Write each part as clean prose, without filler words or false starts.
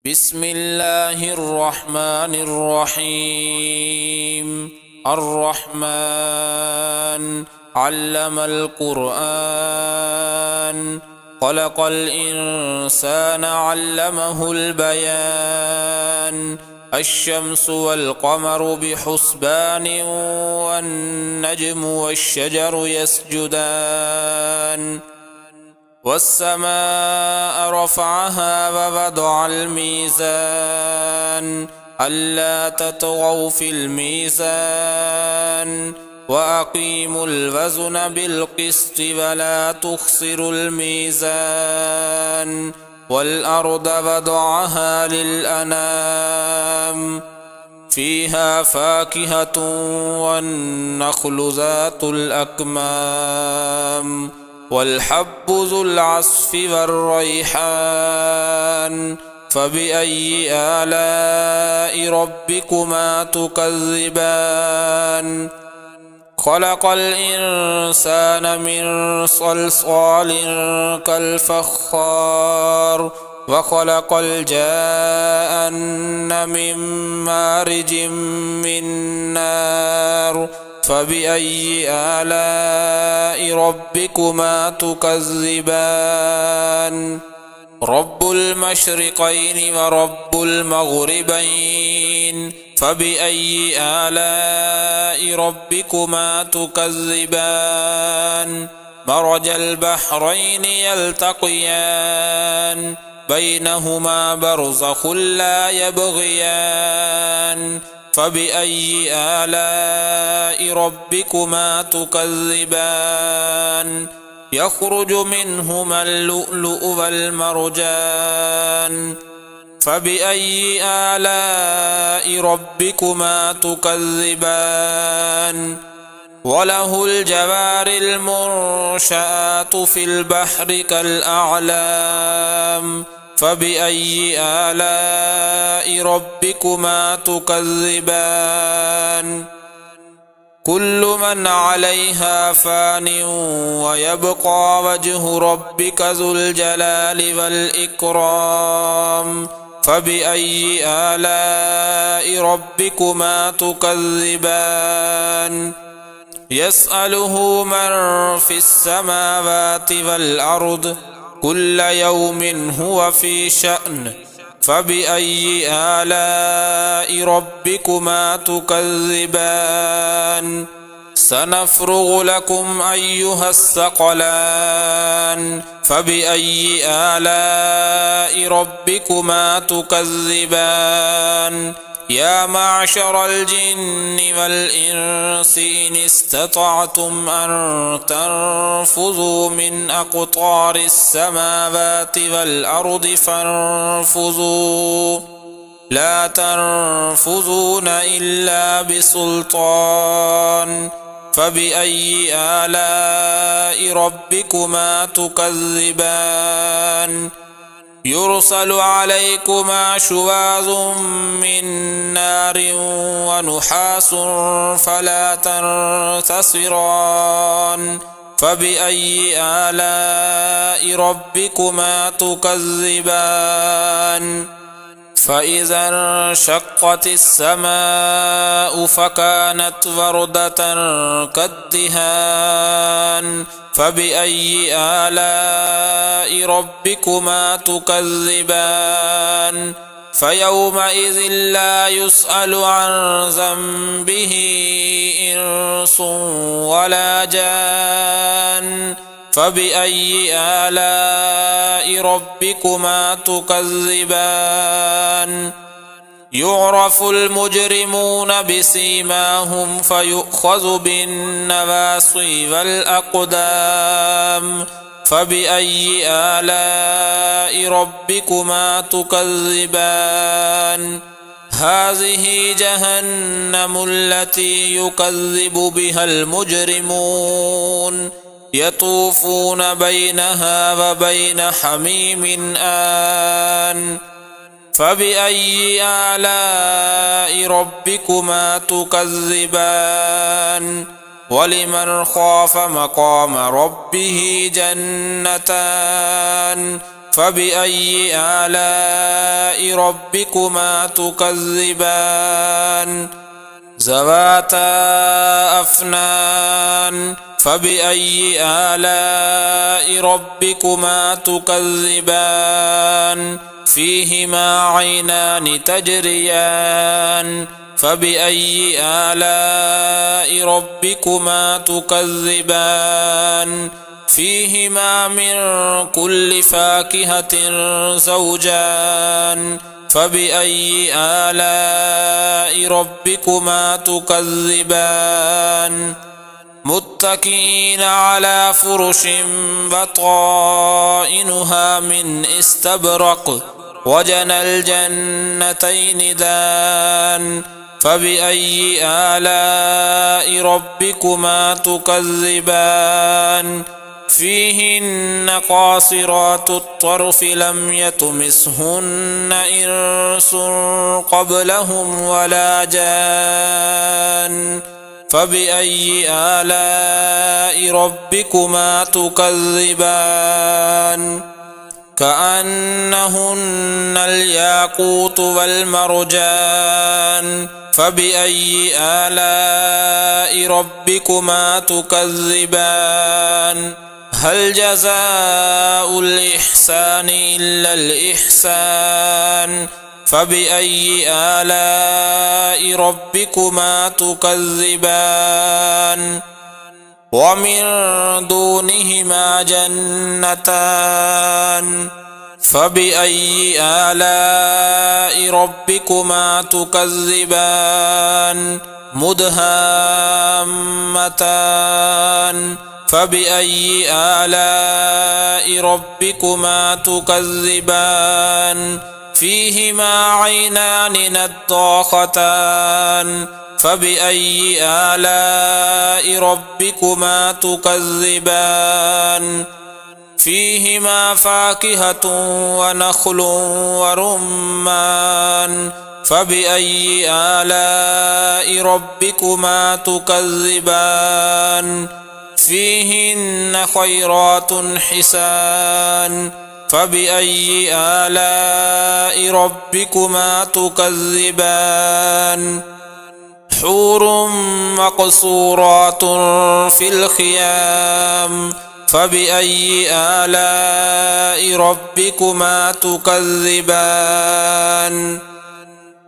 بسم الله الرحمن الرحيم. الرحمن علم القرآن، خلق الإنسان علمه البيان. الشمس والقمر بحسبان، والنجم والشجر يسجدان. والسماء رفعها ووضع الميزان، ألا تطغوا في الميزان، وأقيموا الوزن بالقسط ولا تخسروا الميزان. والأرض وضعها للأنام، فيها فاكهة والنخل ذات الأكمام، والحب ذو العصف والريحان. فبأي آلاء ربكما تكذبان؟ خلق الإنسان من صلصال كالفخار، وخلق الجان من مارج من نار. فبأي آلاء ربكما تكذبان؟ رب المشرقين ورب المغربين، فبأي آلاء ربكما تكذبان؟ مرج البحرين يلتقيان، بينهما برزخ لا يبغيان. فبأي آلاء ربكما تكذبان؟ يخرج منهما اللؤلؤ والمرجان. فبأي آلاء ربكما تكذبان؟ وله الجوار المنشآت في البحر كالأعلام. فبأي آلاء ربكما تكذبان؟ كل من عليها فان، ويبقى وجه ربك ذو الجلال والإكرام. فبأي آلاء ربكما تكذبان؟ يسأله من في السماوات والأرض، كل يوم هو في شأن. فبأي آلاء ربكما تكذبان؟ سنفرغ لكم أيها الثقلان. فبأي آلاء ربكما تكذبان؟ يا معشر الجن والإنس إن استطعتم أن تنفذوا من أقطار السماوات والأرض فانفذوا، لا تنفذون إلا بسلطان. فبأي آلاء ربكما تكذبان؟ يرسل عليكما شواظ من نار ونحاس فلا تنتصران. فبأي آلاء ربكما تكذبان؟ فإذا انشقت السماء فكانت وردة كالدهان. فبأي آلاء ربكما تكذبان؟ فيومئذ لا يسأل عن ذنبه إنس ولا جان. فبأي آلاء ربكما تكذبان؟ يعرف المجرمون بسيماهم فيؤخذ بالنواصي والأقدام. فبأي آلاء ربكما تكذبان؟ هذه جهنم التي يكذب بها المجرمون، يطوفون بينها وبين حميم آن. فبأي آلاء ربكما تكذبان؟ ولمن خاف مقام ربه جنتان، فبأي آلاء ربكما تكذبان ذواتا أفنان فبأي آلاء ربكما تكذبان فيهما عينان تجريان فبأي آلاء ربكما تكذبان فيهما من كل فاكهة زوجان فبأي آلاء ربكما تكذبان متكئين على فرش بطائنها من استبرق وجنى الجنتين دان فبأي آلاء ربكما تكذبان فيهن قاصرات الطرف لم يطمثهن إنس قبلهم ولا جان فبأي آلاء ربكما تكذبان كأنهن الياقوت والمرجان فبأي آلاء ربكما تكذبان هل جزاء الإحسان إلا الإحسان فبأي آلاء ربكما تكذبان ومن دونهما جنتان فبأي آلاء ربكما تكذبان مدهامتان فبأي آلاء ربكما تكذبان فيهما عينان نضاختان فبأي آلاء ربكما تكذبان فيهما فاكهة ونخل ورمان فبأي آلاء ربكما تكذبان فيهن خيرات حسان فبأي آلاء ربكما تكذبان حور مقصورات في الخيام فبأي آلاء ربكما تكذبان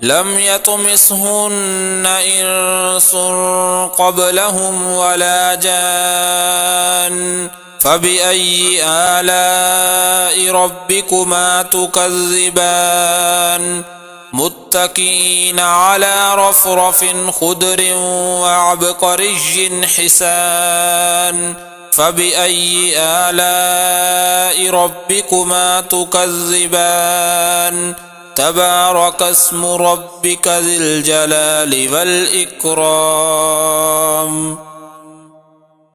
لم يطمثهن إنس قبلهم ولا جان فبأي آلاء ربكما تكذبان متكئين على رفرف خضر وعبقري حسان فبأي آلاء ربكما تكذبان تبارك اسم ربك ذي الجلال والإكرام